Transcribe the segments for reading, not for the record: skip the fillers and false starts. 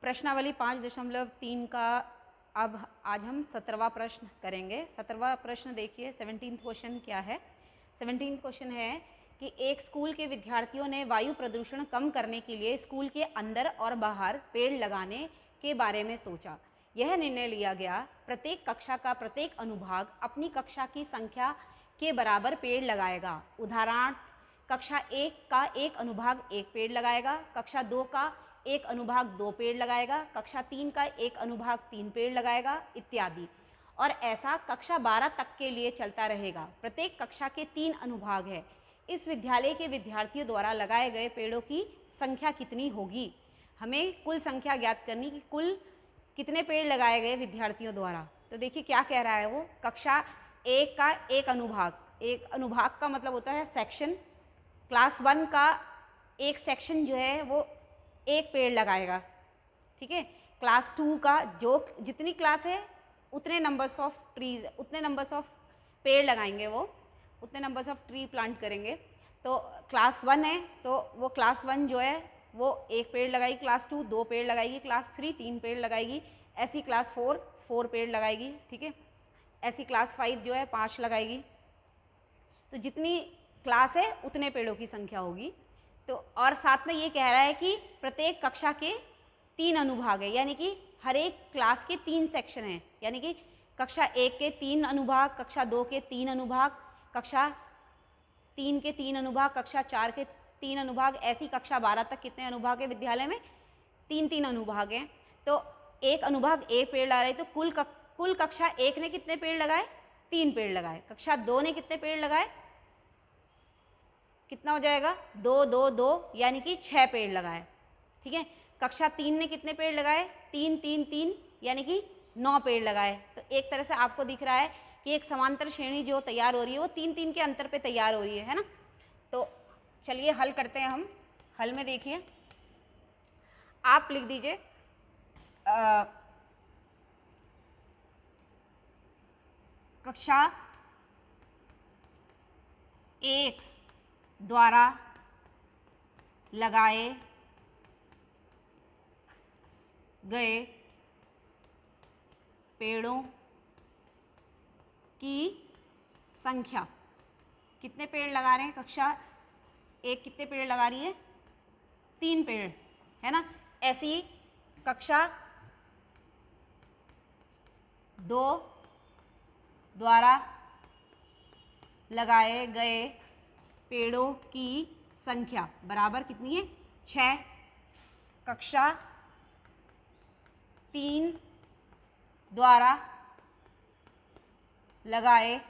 प्रश्नावली 5.3 का अब आज हम 17वां प्रश्न करेंगे। 17वां प्रश्न देखिए, 17th क्वेश्चन क्या है। 17th क्वेश्चन है कि एक स्कूल के विद्यार्थियों ने वायु प्रदूषण कम करने के लिए स्कूल के अंदर और बाहर पेड़ लगाने के बारे में सोचा। यह निर्णय लिया गया, प्रत्येक कक्षा का प्रत्येक अनुभाग अपनी कक्षा की संख्या के बराबर पेड़ लगाएगा। उदाहरणार्थ, कक्षा 1 का एक अनुभाग 1 पेड़ लगाएगा, कक्षा 2 का एक अनुभाग 2 पेड़ लगाएगा, कक्षा 3 का एक अनुभाग 3 पेड़ लगाएगा, इत्यादि। और ऐसा कक्षा 12 तक के लिए चलता रहेगा। प्रत्येक कक्षा के 3 अनुभाग है। इस विद्यालय के विद्यार्थियों द्वारा लगाए गए पेड़ों की संख्या कितनी होगी। हमें कुल संख्या ज्ञात करनी कि कुल कितने पेड़ लगाए गए विद्यार्थियों द्वारा। तो देखिए क्या कह रहा है वो, कक्षा 1 का एक अनुभाग का मतलब होता है सेक्शन। क्लास 1 का एक सेक्शन जो है वो 1 पेड़ लगाएगा, ठीक है। क्लास 2 का जो जितनी क्लास है उतने नंबर्स ऑफ ट्रीज, उतने नंबर्स ऑफ पेड़ लगाएंगे, वो उतने नंबर्स ऑफ ट्री प्लांट करेंगे। तो क्लास 1 है तो वो क्लास 1 जो है वो 1 पेड़ लगाएगी, क्लास 2 2 पेड़ लगाएगी, क्लास 3 3 पेड़ लगाएगी, ऐसी क्लास 4 4 पेड़ लगाएगी, ठीक है। ऐसी क्लास 5 जो है 5 लगाएगी। तो जितनी क्लास है उतने पेड़ों की संख्या होगी। तो और साथ में ये कह रहा है कि प्रत्येक कक्षा के 3 अनुभाग है, यानी कि हर एक क्लास के 3 सेक्शन हैं, यानी कि कक्षा 1 के 3 अनुभाग, कक्षा 2 के 3 अनुभाग, कक्षा 3 के 3 अनुभाग, कक्षा 4 के 3 अनुभाग, ऐसी कक्षा 12 तक कितने अनुभाग है विद्यालय में, 3-3 अनुभाग हैं। तो एक अनुभाग 1 पेड़ लगा रहे, तो कुल कक्षा 1 ने कितने पेड़ लगाए, 3 पेड़ लगाए। कक्षा 2 ने कितने पेड़ लगाए, कितना हो जाएगा, 2 2 2, यानी कि 6 पेड़ लगाए, ठीक है। कक्षा 3 ने कितने पेड़ लगाए, 3 3 3, यानी कि 9 पेड़ लगाए। तो एक तरह से आपको दिख रहा है कि एक समांतर श्रेणी जो तैयार हो रही है वो 3 3 के अंतर पे तैयार हो रही है ना। तो चलिए हल करते हैं हम। हल में देखिए, आप लिख दीजिए कक्षा 1 द्वारा लगाए गए पेड़ों की संख्या, कितने पेड़ लगा रहे हैं, कक्षा 1 कितने पेड़ लगा रही है, 3 पेड़, है ना। ऐसी कक्षा 2 द्वारा लगाए गए पेड़ों की संख्या बराबर कितनी है, 6। कक्षा 3 द्वारा लगाए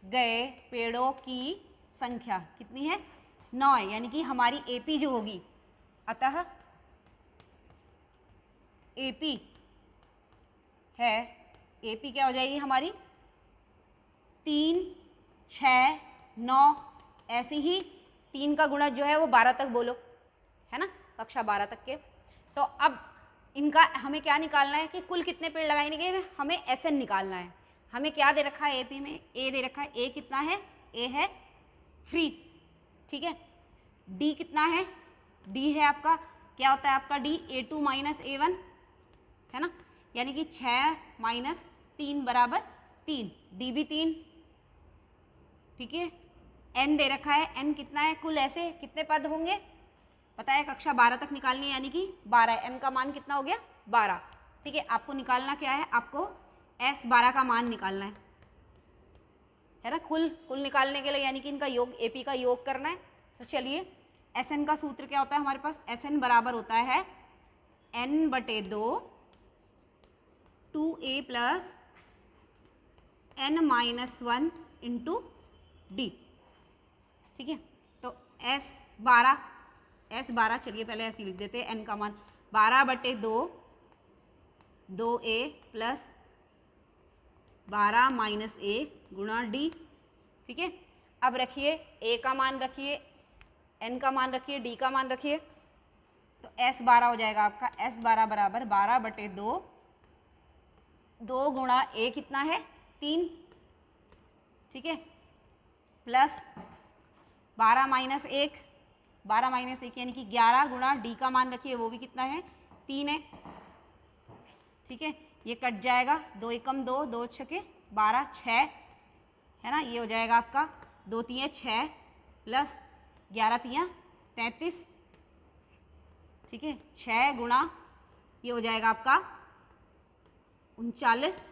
गए पेड़ों की संख्या कितनी है, 9 है, यानी कि हमारी एपी जो होगी, अतः एपी है, एपी क्या हो जाएगी हमारी, 3 6 9, ऐसे ही 3 का गुणा जो है वो 12 तक बोलो, है ना, कक्षा 12 तक के। तो अब इनका हमें क्या निकालना है कि कुल कितने पेड़ लगाएंगे, हमें एसएन निकालना है। हमें क्या दे रखा है एपी में, ए दे रखा है, ए कितना है, ए है 3, ठीक है। डी कितना है, डी है आपका, क्या होता है आपका डी, A2 - A1, है ना, यानी कि 6 - 3 बराबर 3, डी भी 3, ठीक है। एन दे रखा है, एन कितना है, कुल ऐसे कितने पद होंगे पता है, कक्षा 12 तक निकालनी है, यानी कि 12, एन का मान कितना हो गया, 12, ठीक है। आपको निकालना क्या है, आपको S12 का मान निकालना है ना, कुल निकालने के लिए, यानी कि इनका योग, एपी का योग करना है। तो चलिए, एसएन का सूत्र क्या होता है हमारे पास, एसएन बराबर होता है n/2 2a + n-1 × d, ठीक है। तो S12 चलिए पहले ऐसे लिख देते हैं, n का मान 12/2 2a + 12 - 1 × d, ठीक है। अब रखिए a का मान रखिए, n का मान रखिए, d का मान रखिए, तो S12 हो जाएगा आपका, S12 बराबर 12/2, 2 गुणा a कितना है 3, ठीक है, प्लस 12 - 1 12 माइनस 1 यानी कि 11 गुणा डी का मान रखिए, वो भी कितना है 3 है। ठीक है, ये कट जाएगा, 2 एकम 2, 2 छके 12, 6 है ना, ये हो जाएगा आपका 2 तियाँ 6 प्लस 11 तियाँ 33। ठीक है, 6 गुणा ये हो जाएगा आपका 39।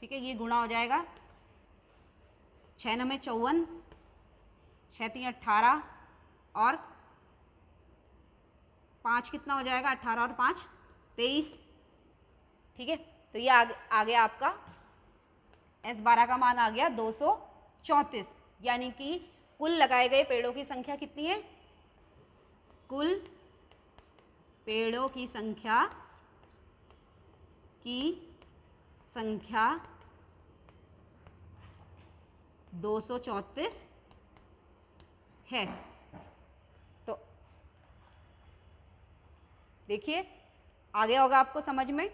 ठीक है, ये गुणा हो जाएगा 6 9 में 54, 6 तियाँ 18 और 5 कितना हो जाएगा, 18 और 5 23। ठीक है, तो ये आ गया आपका S12 का मान आ गया 234, यानी कि कुल लगाए गए पेड़ों की संख्या कितनी है, कुल पेड़ों की संख्या 234 है। तो देखिए आ गया होगा आपको समझ में,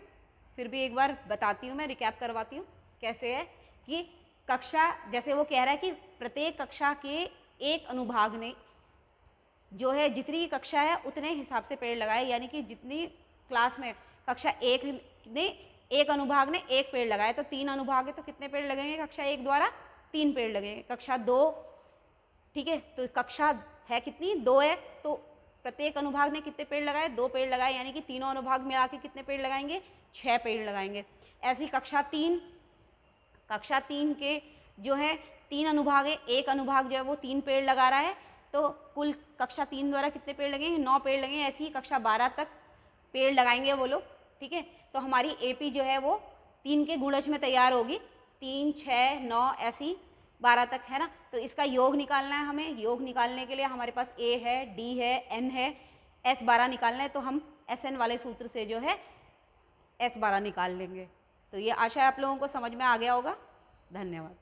फिर भी एक बार बताती हूँ, मैं रिकैप करवाती हूँ कैसे है कि कक्षा, जैसे वो कह रहा है कि प्रत्येक कक्षा के एक अनुभाग ने जो है जितनी कक्षा है उतने हिसाब से पेड़ लगाए, यानी कि जितनी क्लास में कक्षा एक ने एक अनुभाग ने एक पेड़ लगाए, तो 3 अनुभाग है तो कितने पेड़ लगेंगे कक्षा 1 द्वारा, 3 पेड़ लगेंगे। कक्षा 2, ठीक है, तो कक्षा है कितनी 2 है, तो प्रत्येक अनुभाग ने कितने पेड़ लगाए, 2 पेड़ लगाए, यानी कि तीनों अनुभाग मिला के कितने पेड़ लगाएंगे, 6 पेड़ लगाएंगे। ऐसी कक्षा 3 के जो है 3 अनुभाग है, एक अनुभाग जो है वो 3 पेड़ लगा रहा है, तो कुल कक्षा 3 द्वारा कितने पेड़ लगेंगे, 9 पेड़ लगेंगे। ऐसे ही कक्षा 12 तक पेड़ लगाएंगे वो लोग। ठीक है, तो हमारी एपी जो है वो 3 के गुणज में तैयार होगी, 3 6 9 ऐसी 12 तक है ना। तो इसका योग निकालना है हमें। योग निकालने के लिए हमारे पास ए है, डी है, एन है, S12 निकालना है, तो हम SN वाले सूत्र से जो है S12 निकाल लेंगे। तो ये आशा है आप लोगों को समझ में आ गया होगा। धन्यवाद।